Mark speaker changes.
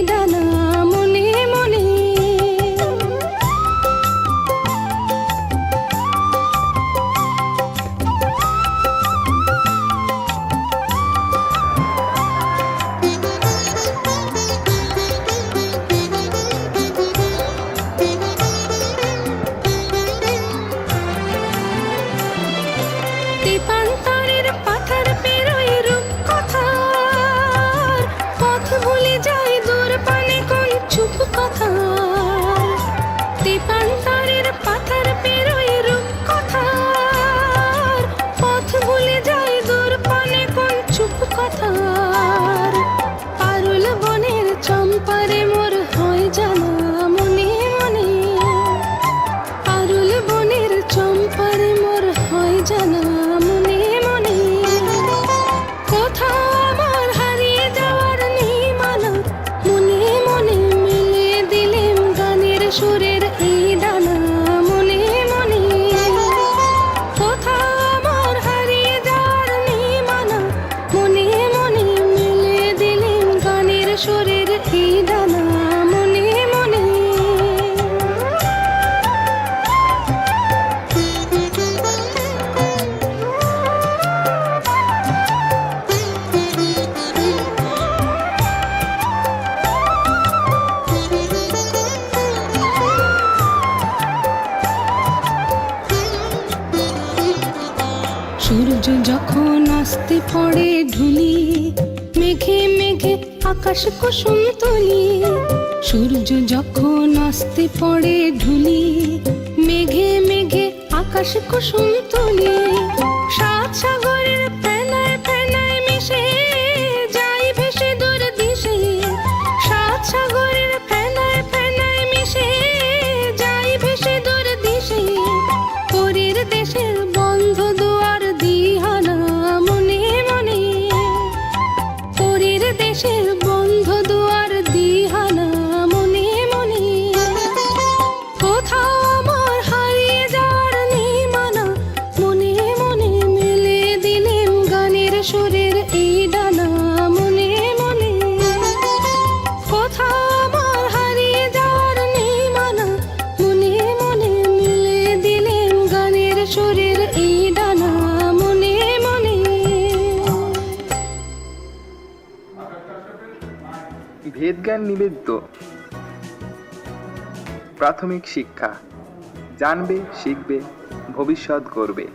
Speaker 1: ডানা মনে মনে। তেপান্তরের পাথার পেরোয় রূপকথার পথ ভুলে যায় দূর পানে কোন চুপ কথার। তেপান্তরের পাথার পেরোয় রূপকথার পথ ভুলে যায় দূর পানে কোন চুপ কথার। পারুল বনের চম্পারে মোর হয় জানা মনে মনে। পারুল বনের চম্পারে মোর হয় জানা মনে মনে। কোথাও আমার হারিয়ে যাওয়ার নিমানা মনে মনে মিলে দিলেম গানের সুরের এই ডানা মনে মনে। কোথাও আমার হারিয়ে যাওয়ার নিমানা মনে মনে মিলে দিলেম গানের সুরের এই ডানা মনে মনে। সূর্য যখন আসতে পড়ে ঢুলি মেঘে মেঘে আকাশ কুসুম তুলি। সূর্য যখন আসতে পড়ে ঢুলি মেঘে মেঘে আকাশ কুসুম তুলি। সাত সাগরের ফেনায় ফেনায় মিশে যাই ভেসে দূর দিশে। সাত সাগরের ফেনায় ফেনায় মিশে যাই ভেসে দূর দিশে। পরীর দেশের বন্ধ দুয়ার দিহানা মনে মনে। পরীর দেশের বন্ধ দুয়ার দিহানা মনে মনে। কোথাও আমার হারিয়ে যাওয়ার নিমানা মনে মনে মিলে দিলেম গানের সুরের এই ডানা মনে মনে। কোথাও আমার হারিয়ে যাওয়ার নিমানা মনে মনে মিলে দিলেম গানের সুরের এই ডানা মনে মনে।
Speaker 2: ভেদজ্ঞান নিবেদ্য প্রাথমিক শিক্ষা জানবে শিখবে ভবিষ্যৎ গড়বে।